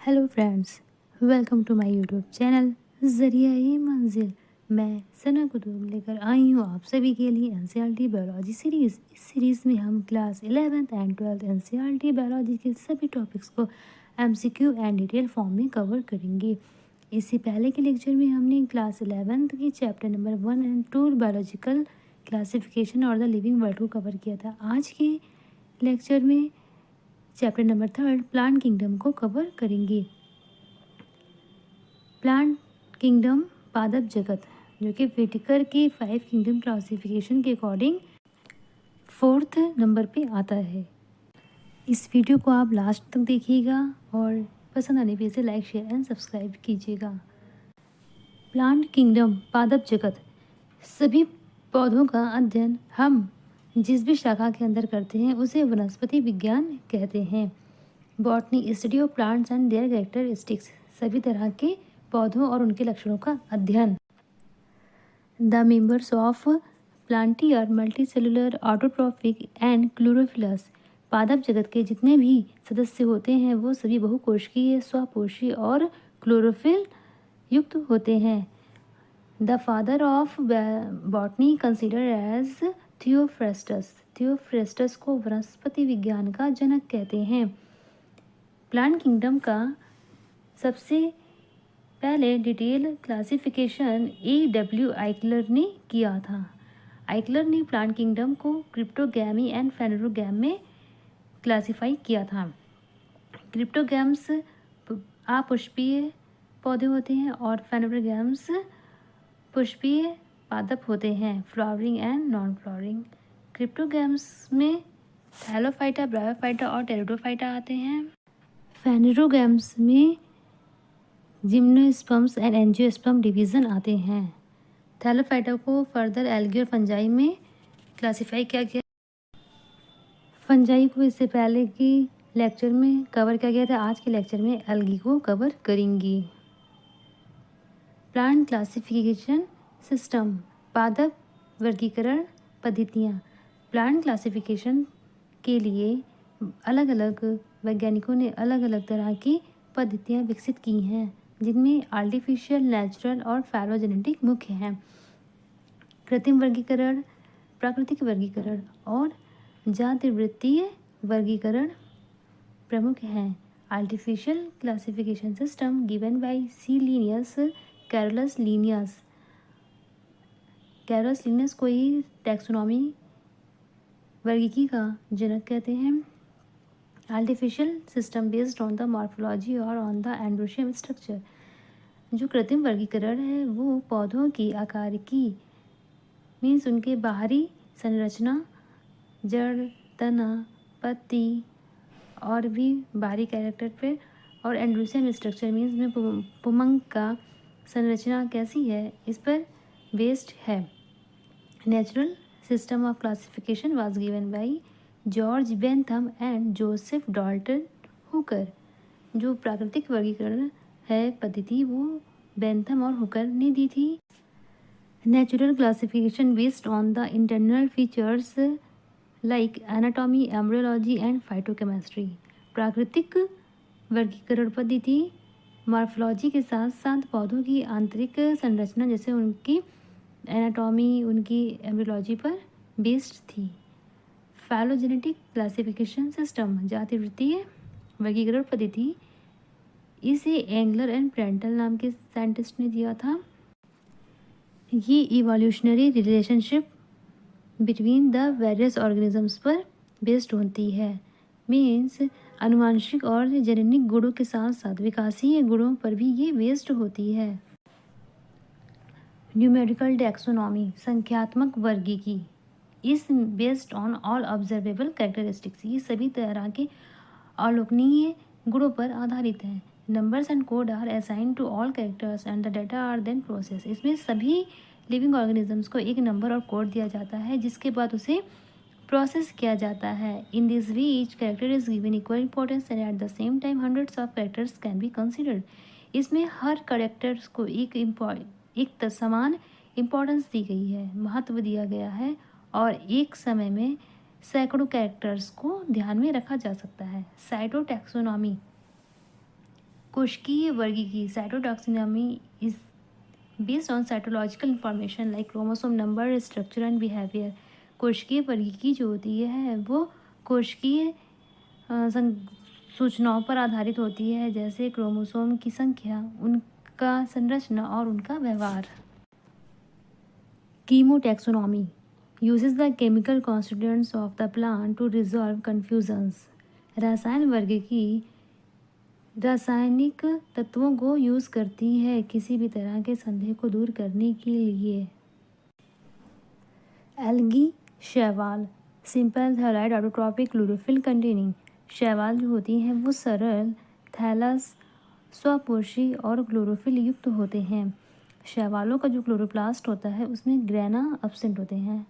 Hello friends, welcome to my YouTube channel Zariya-e-Manzil. मैं सना कुतुब लेकर आई हूँ आप सभी के लिए एनसीईआरटी बायोलॉजी सीरीज़। इस सीरीज़ में हम class 11th and 12th NCERT biology के सभी टॉपिक्स को एमसीक्यू एंड डिटेल फॉर्म में कवर करेंगे। इससे पहले के लेक्चर में हमने क्लास 11th की chapter number 1 and 2 biological classification और द लिविंग वर्ल्ड को कवर किया था। आज के लेक्चर में चैप्टर नंबर 3 प्लांट किंगडम को कवर करेंगे। प्लांट किंगडम पादप जगत जो कि व्हिटेकर के 5 किंगडम क्लासिफिकेशन के अकॉर्डिंग 4th नंबर पे आता है। इस वीडियो को आप लास्ट तक देखिएगा और पसंद आने पे इसे लाइक शेयर एंड सब्सक्राइब कीजिएगा। प्लांट किंगडम पादप जगत सभी पौधों का अध्ययन हम जिस भी शाखा के अंदर करते हैं उसे वनस्पति विज्ञान कहते हैं। Botany study of plants and their characteristics सभी तरह के पौधों और उनके लक्षणों का अध्ययन। The members of plantae are multicellular autotrophic and chlorophyllous पादप जगत के जितने भी सदस्य होते हैं वो सभी बहुकोशिकीय, स्वपोषी और क्लोरोफिल युक्त होते हैं। The father of botany consider as Theophrastus को वनस्पति विज्ञान का जनक कहते हैं। प्लांट किंगडम का सबसे पहले डिटेल क्लासिफिकेशन E.W. आइकलर ने किया था। आइकलर ने प्लांट किंगडम को क्रिप्टोगैमी एंड फेनोरोगैम में क्लासिफाई किया था। क्रिप्टोगैम्स अपुष्पीय पौधे होते हैं और फेनोरोगैम्स पुष्पीय पादप होते हैं, flowering and non flowering. Cryptogams में थैलोफाइटा, ब्रायोफाइटा और टेरिडोफाइटा आते हैं। फेनोरोगैम्स में जिम्नोस्पर्म्स एंड एंजियोस्पर्म डिवीज़न आते हैं। थैलोफाइटा को फर्दर एल्गी और फंजाई में क्लासिफाई किया गया। फंजाई को इससे पहले की लेक्चर में कवर किया गया था। आज के लेक्चर में एल्गी को कवर करेंगी। प्लांट क्लासिफिकेशन सिस्टम पादप वर्गीकरण पद्धतियाँ। प्लांट क्लासिफिकेशन के लिए अलग अलग वैज्ञानिकों ने अलग अलग तरह की पद्धतियाँ विकसित की हैं, जिनमें आर्टिफिशियल, नेचुरल और फाइलोजेनेटिक मुख्य हैं। कृत्रिम वर्गीकरण, प्राकृतिक वर्गीकरण और जातिवृत्तीय वर्गीकरण प्रमुख हैं। Artificial classification system given by C Linnaeus Carolus Linnaeus. Carolus Linnaeus को ही टैक्सोनॉमी वर्गीकी का जनक कहते हैं। Artificial system based on the morphology और ऑन द एंडोशियम स्ट्रक्चर। जो कृत्रिम वर्गीकरण है वो पौधों की आकारिकी मीन्स उनके बाहरी संरचना, जड़, तना, पत्ती और भी बाहरी कैरेक्टर पे, और एंडोशियम स्ट्रक्चर मीन्स में पुमंग का संरचना कैसी है इस पर बेस्ड है। Natural system of classification was given by George Bentham and Joseph Dalton Hooker. जो प्राकृतिक वर्गीकरण है पद्धति वो बेंथम और हुकर ने दी थी। Natural classification based on the internal features like anatomy, embryology and phytochemistry. प्राकृतिक वर्गीकरण पद्धति मॉर्फोलॉजी के साथ साथ पौधों की आंतरिक संरचना जैसे उनकी एनाटॉमी, उनकी एम्ब्रियोलॉजी पर बेस्ड थी। फाइलोजेनेटिक क्लासिफिकेशन सिस्टम जातिवृत्तीय वर्गीकरण पद्धति इसे एंगलर एंड प्रेंटल नाम के साइंटिस्ट ने दिया था। ये evolutionary relationship between the various organisms पर बेस्ड होती है। मीन्स आनुवांशिक और जेनेटिक गुणों के साथ साथ विकासीय गुणों पर भी ये बेस्ड होती है। न्यूमेरिकल टैक्सोनॉमी संख्यात्मक वर्गीकी is based on all observable characteristics. ये सभी तरह के अवलोकनीय गुणों पर आधारित है। Numbers and code are assign to all characters and the data are then process. इसमें सभी लिविंग ऑर्गेनिजम्स को एक नंबर और कोड दिया जाता है जिसके बाद उसे प्रोसेस किया जाता है। In this way each character is given equal importance and at the same time hundreds of characters can be considered. इसमें हर कैरेक्टर्स को एक समान इम्पोर्टेंस दी गई है, महत्व दिया गया है और एक समय में सैकड़ों कैरेक्टर्स को ध्यान में रखा जा सकता है। साइटोटैक्सोनॉमी कोशिकीय वर्गीकी cytotaxonomy is based on cytological information like chromosome number, structure and behaviour. कोशिकीय वर्गीकी जो होती है वो कोशिकीय सूचनाओं पर आधारित होती है, जैसे क्रोमोसोम की संख्या, उनका संरचना और उनका व्यवहार। कीमोटैक्सोनॉमी uses the chemical constituents of the plant to resolve confusions। रसायन वर्गीकी रासायनिक तत्वों को यूज़ करती है किसी भी तरह के संदेह को दूर करने के लिए। एल्गी शैवाल सिंपल थैलाइड ऑटोट्रॉपिक क्लोरोफिल कंटेनिंग। शैवाल जो होती हैं वो सरल थैलस स्वपोषी और क्लोरोफिल युक्त होते हैं। शैवालों का जो क्लोरोप्लास्ट होता है उसमें ग्रेना एब्सेंट होते हैं।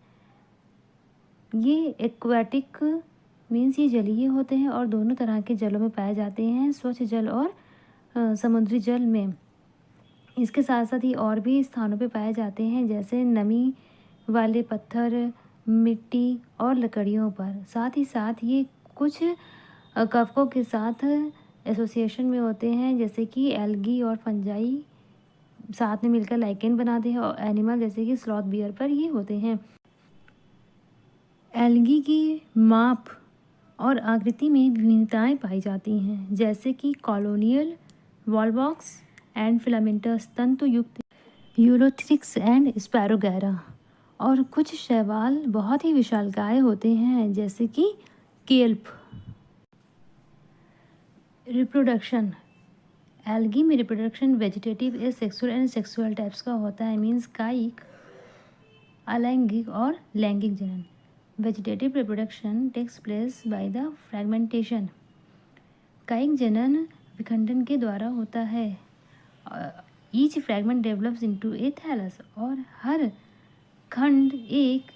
ये एक्वाटिक मीन्स ये जलीय होते हैं और दोनों तरह के जलों में पाए जाते हैं, स्वच्छ जल और समुद्री जल में। इसके साथ साथ ये और भी स्थानों पे पाए जाते हैं, जैसे नमी वाले पत्थर, मिट्टी और लकड़ियों पर। साथ ही साथ ये कुछ कवकों के साथ एसोसिएशन में होते हैं, जैसे कि एल्गी और फंजाई साथ में मिलकर लाइकेन बनाते हैं, और एनिमल जैसे कि स्लॉथ बियर पर ये होते हैं। एल्गी की माप और आकृति में विभिन्नताएं पाई जाती हैं, जैसे कि कॉलोनियल, वॉलवॉक्स एंड फिलामेंटस, तंतुयुक्त यूलोथ्रिक्स एंड स्पैरोगैरा। और कुछ शैवाल बहुत ही विशालकाय होते हैं, जैसे कि केल्प। रिप्रोडक्शन एल्गी में reproduction vegetative, asexual and sexual types का होता है, मीन्स कायिक, अलैंगिक और लैंगिक जनन। Vegetative reproduction takes place by the fragmentation. कायिक जनन विखंडन के द्वारा होता है। Each fragment develops into a thallus, और हर खंड एक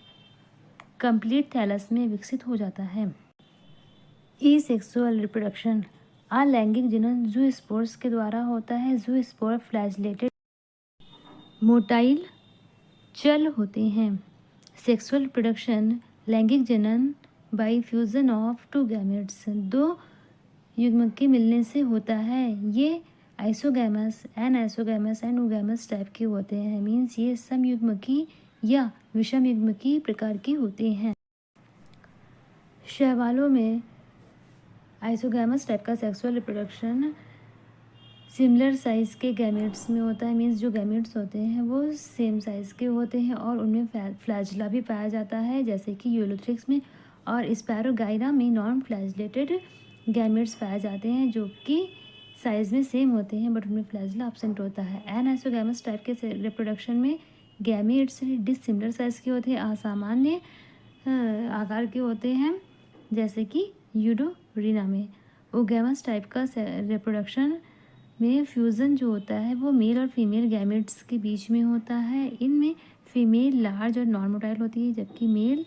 कंप्लीट थैलस में विकसित हो जाता है। एसेक्सुअल रिप्रोडक्शन अलैंगिक जनन जूस्पोर्स के द्वारा होता है। जूस्पोर फ्लैजलेटेड मोटाइल चल होते हैं। सेक्सुअल रिप्रोडक्शन लैंगिक जनन bye fusion of two gametes, दो युग्मक के मिलने से होता है। ये आइसोगैमस, एनआइसोगैमस एंड ओगैमस टाइप के होते हैं, मीन्स ये समयुग्मकी या विषम युग्मकी प्रकार के होते हैं। शैवालों में आइसोगैमस टाइप का सेक्सुअल रिप्रोडक्शन सिमिलर साइज़ के गैमेट्स में होता है, मीन्स जो गैमेट्स होते हैं वो सेम साइज़ के होते हैं, और उनमें फ्लैजला भी पाया जाता है, जैसे कि यूलोथ्रिक्स में। और स्पैरोगाइरा में नॉन फ्लैजलेटेड गैमेट्स पाए जाते हैं, जो कि साइज़ में सेम होते हैं, बट उनमें फ्लैजला एब्सेंट होता है। एनाइसोगैमस टाइप के रिप्रोडक्शन में गैमेट्स डिसिमिलर साइज़ के होते हैं, असामान्य आकार के होते हैं, जैसे कि यूडोरिना में। ओगैमस टाइप का रिप्रोडक्शन में फ्यूज़न जो होता है वो मेल और फीमेल गैमेट्स के बीच में होता है। इनमें फीमेल लार्ज और नॉन मोटाइल होती है, जबकि मेल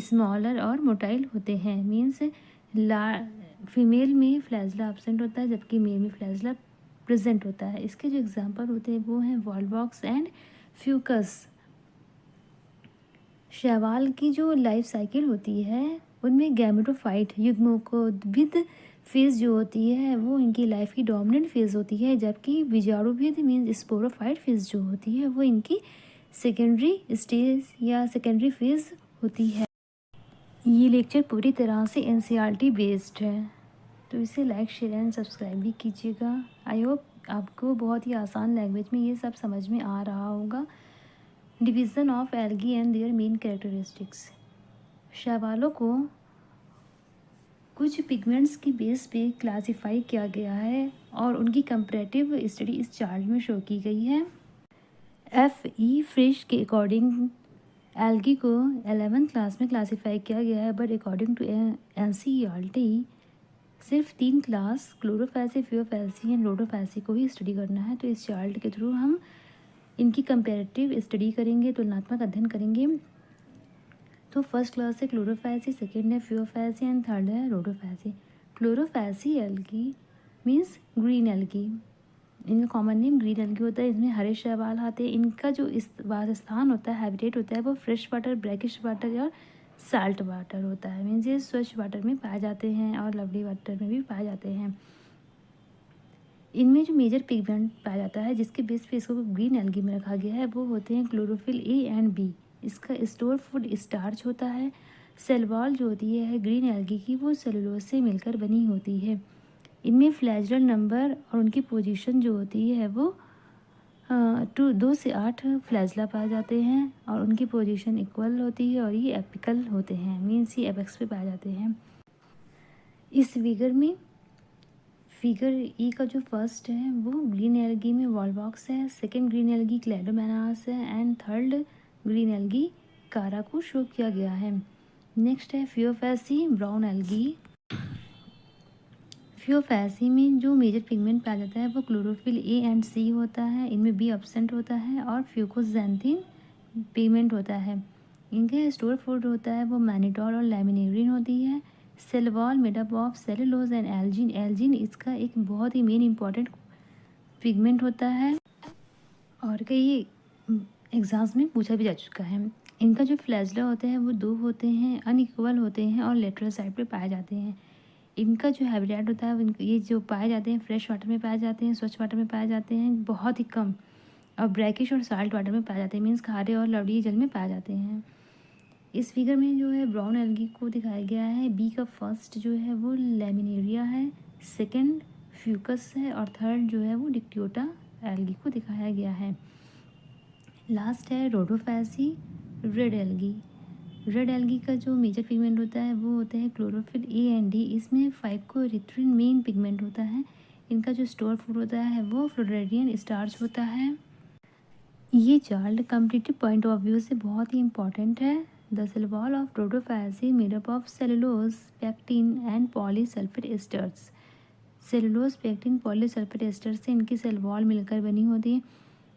स्मॉलर और मोटाइल होते हैं, मीन्स फीमेल में फ्लैजला एब्सेंट होता है, जबकि मेल में फ्लैजला प्रेजेंट होता है। इसके जो एग्जांपल होते हैं वो हैं वॉलवॉक्स एंड फ्यूकस। शैवाल की जो लाइफ साइकिल होती है उनमें गैमेटोफाइट युग्मकोद्भिद फेज़ जो होती है वो इनकी लाइफ की डोमिनेंट फेज़ होती है, जबकि बीजाणुभिद मीन्स स्पोरोफाइट फेज़ जो होती है वो इनकी सेकेंडरी स्टेज या सेकेंडरी फेज़ होती है। ये लेक्चर पूरी तरह से एनसीईआरटी बेस्ड है, तो इसे लाइक, शेयर एंड सब्सक्राइब भी कीजिएगा। आई होप आपको बहुत ही आसान लैंग्वेज में ये सब समझ में आ रहा होगा। Division of algae and their main characteristics. शैवालों को कुछ पिगमेंट्स की बेस पे क्लासिफाई किया गया है और उनकी कंपैरेटिव स्टडी इस चार्ट में शो की गई है। F.E. फ्रिश के अकॉर्डिंग एल्गी को 11th क्लास में क्लासिफाई किया गया है, बट अकॉर्डिंग टू NCERT सिर्फ 3 क्लास क्लोरोफैसी, फियोफैसी एंड रोडोफैसी को ही स्टडी करना है। तो इस चार्ट के थ्रू हम इनकी कंपैरेटिव स्टडी करेंगे, तुलनात्मक अध्ययन करेंगे। तो फर्स्ट क्लास है क्लोरोफैसी, सेकेंड है फियोफैसी एंड थर्ड है रोडोफैसी। क्लोरोफैसी एल्गी मीन्स ग्रीन एल्गी, इनका कॉमन नेम ग्रीन एल्गी होता है। इसमें हरे शैवाल आते हैं। इनका जो वासस्थान होता है, हैबिटेट होता है, वो फ्रेश वाटर, ब्रैकिश वाटर और साल्ट वाटर होता है, मीन्स ये स्वच्छ वाटर में पाए जाते हैं और लवली वाटर में भी पाए जाते हैं। इनमें जो मेजर पिगमेंट पाया जाता है जिसके बेस पे इसको ग्रीन एल्गी में रखा गया है वो होते हैं क्लोरोफिल ए एंड बी। इसका स्टोर फूड स्टार्च होता है। सेल वॉल जो होती है ग्रीन एल्गी की वो सेलुलोज से मिलकर बनी होती है। इनमें फ्लैजरल नंबर और उनकी पोजीशन जो होती है वो 2 से 8 फ्लैजला पाए जाते हैं और उनकी पोजीशन इक्वल होती है और ये एपिकल होते हैं, मीन्स ये एपेक्स पे पाए जाते हैं। इस फिगर ई का जो फर्स्ट है वो ग्रीन एल्गी में वॉलवॉक्स है, सेकेंड ग्रीन एल्गी क्लेडोमेनास है एंड थर्ड ग्रीन एल्गी कारा को शो किया गया है। नेक्स्ट है फियोफैसी ब्राउन एल्गी। फियोफैसी में जो मेजर पिगमेंट पाया जाता है वो क्लोरोफिल ए एंड सी होता है। इनमें बी एब्सेंट होता है और फ्यूकोजैंथिन पिगमेंट होता है। इनका स्टोर फूड होता है वो मैनिटोल और लैमिनेरिन होती है। Cell wall made up of cellulose and algin. Algin इसका एक बहुत ही मेन इंपॉर्टेंट पिगमेंट होता है और कई एग्जाम्स में पूछा भी जा चुका है। इनका जो फ्लैजला होते हैं वो 2 होते हैं, अनइक्वल होते हैं और लेटरल साइड पे पाए जाते हैं। इनका जो हैबिटेट होता है ये जो पाए जाते हैं फ्रेश वाटर में पाए जाते हैं, स्वच्छ वाटर में पाए जाते हैं, बहुत ही कम, और ब्रैकिश और साल्ट वाटर में पाए जाते हैं, मीन्स खारे और लवणीय जल में पाए जाते हैं। इस फिगर में जो है ब्राउन एल्गी को दिखाया गया है। बी का फर्स्ट जो है वो लैमिनेरिया है, सेकंड फ्यूकस है और थर्ड जो है वो डिक्टियोटा एल्गी को दिखाया गया है। लास्ट है रोडोफैसी रेड एल्गी। रेड एल्गी का जो मेजर पिगमेंट होता है वो होता है क्लोरोफिल ए एंड डी। इसमें फाइकोरिथ्रिन मेन पिगमेंट होता है। इनका जो स्टोर फूड होता है वो फ्लोरेडियन स्टार्च होता है। ये chart competitive point of view से बहुत ही इंपॉर्टेंट है। The cell wall of rhodophyceae made up of cellulose, pectin and polysulphate esters. Cellulose, pectin, polysulphate ester से इनकी सेल वॉल मिलकर बनी होती है।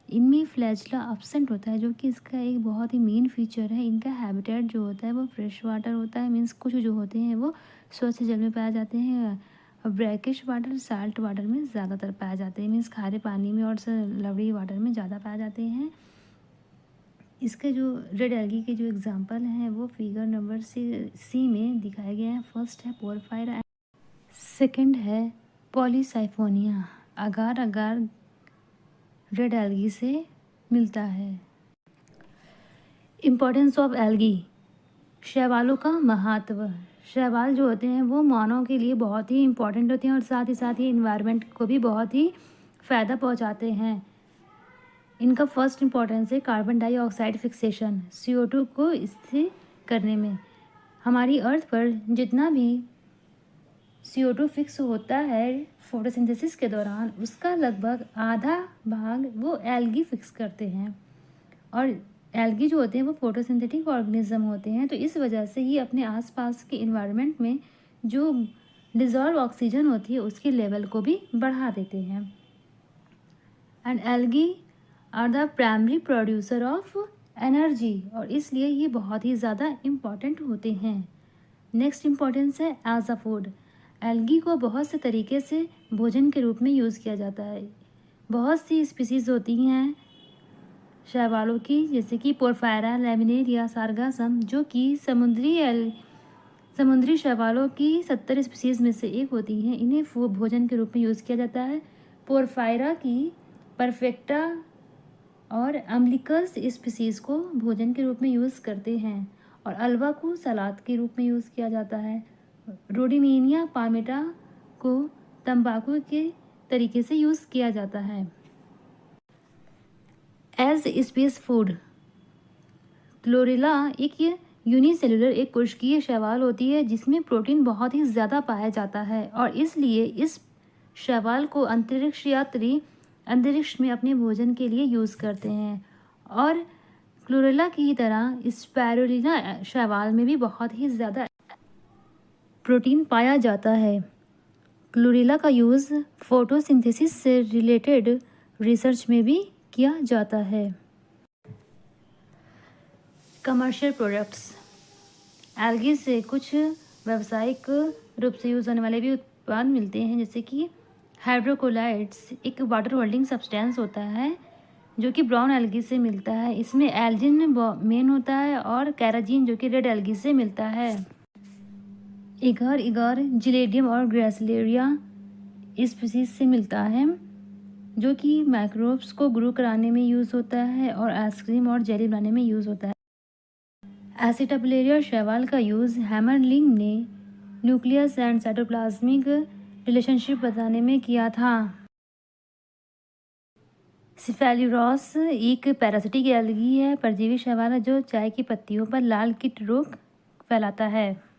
इनमें फ्लैजला एब्सेंट होता है जो कि इसका एक बहुत ही मेन फीचर है। इनका हैबिटेट जो होता है वो फ्रेश वाटर होता है, मीन्स कुछ जो होते हैं वो स्वच्छ जल में पाए जाते हैं और ब्रैकिश वाटर साल्ट वाटर में ज़्यादातर पाए जाते हैं, मीन्स खारे पानी में और लवड़ी वाटर में ज़्यादा पाए जाते हैं। इसके जो रेड एल्गी के जो एग्जांपल हैं वो फिगर नंबर सी में दिखाए गए हैं। फर्स्ट है पोरफायरा, सेकंड है पॉलीसाइफोनिया। अगार अगार रेड एल्गी से मिलता है। Importance of algae. शैवालों का महत्व। शैवाल जो होते हैं वो मानव के लिए बहुत ही इम्पोर्टेंट होते हैं और साथ ही इन्वायरमेंट को भी बहुत ही फ़ायदा पहुंचाते हैं। इनका फर्स्ट इम्पोर्टेंस है कार्बन डाइऑक्साइड फिक्सेशन, CO2 को स्थिर करने में। हमारी अर्थ पर जितना भी CO2 फिक्स होता है फोटोसिंथेसिस के दौरान उसका लगभग आधा भाग वो एल्गी फिक्स करते हैं। और एल्गी जो होते हैं वो फोटोसिंथेटिक ऑर्गेनिज्म होते हैं, तो इस वजह से ही अपने आसपास के इन्वायरमेंट में जो डिज़ॉल्व ऑक्सीजन होती है उसके लेवल को भी बढ़ा देते हैं। And algae are the primary producer of energy और इसलिए ये बहुत ही ज़्यादा इम्पॉर्टेंट होते हैं। नेक्स्ट इम्पॉर्टेंस है एज अ फूड। एल्गी को बहुत से तरीके से भोजन के रूप में यूज़ किया जाता है। बहुत सी स्पीसीज़ होती हैं शैवालों की, जैसे कि पोरफायरा, लैमिनेरिया, सारगासम, जो कि समुद्री शैवालों की 70 स्पीसीज़ में से एक होती हैं। इन्हें भोजन के रूप में यूज़ किया जाता है। पोरफायरा की परफेक्टा और अम्लिकस स्पीसीज़ को भोजन के रूप में यूज़ करते हैं और अल्वा को सलाद के रूप में यूज़ किया जाता है। रोडिमेनिया पामेटा को तंबाकू के तरीके से यूज़ किया जाता है। As space food. क्लोरेला एक यूनिसेलुलर एक कोशिकीय शैवाल होती है जिसमें प्रोटीन बहुत ही ज़्यादा पाया जाता है और इसलिए इस शैवाल को अंतरिक्ष यात्री अंतरिक्ष में अपने भोजन के लिए यूज़ करते हैं। और क्लोरेला की तरह स्पाइरुलिना शैवाल में भी बहुत ही ज़्यादा प्रोटीन पाया जाता है। क्लोरेला का यूज़ फोटोसिंथेसिस से रिलेटेड रिसर्च में भी किया जाता है। Commercial products. एल्गी से कुछ व्यावसायिक रूप से यूज़ होने वाले भी उत्पाद मिलते हैं, जैसे कि हाइड्रोकोलाइड्स एक वाटर होल्डिंग सब्सटेंस होता है जो कि ब्राउन एल्गी से मिलता है। इसमें एल्जिन मेन होता है और कैराजीन जो कि रेड एल्गी से मिलता है। इगर जिलेडियम और ग्रेसिलेरिया स्पीसीज से मिलता है। जो कि माइक्रोब्स को ग्रो कराने में यूज़ होता है और आइसक्रीम और जेली बनाने में यूज़ होता है। एसिटाबिलेरिया शैवाल का यूज़ हैमरलिंग ने न्यूक्लियस एंड साइटोप्लाज्मिक रिलेशनशिप बताने में किया था। सिफेल्यूरोस एक पैरासिटिक एल्गी है, परजीवी शैवाल है जो चाय की पत्तियों पर लाल कीट रोग फैलाता है।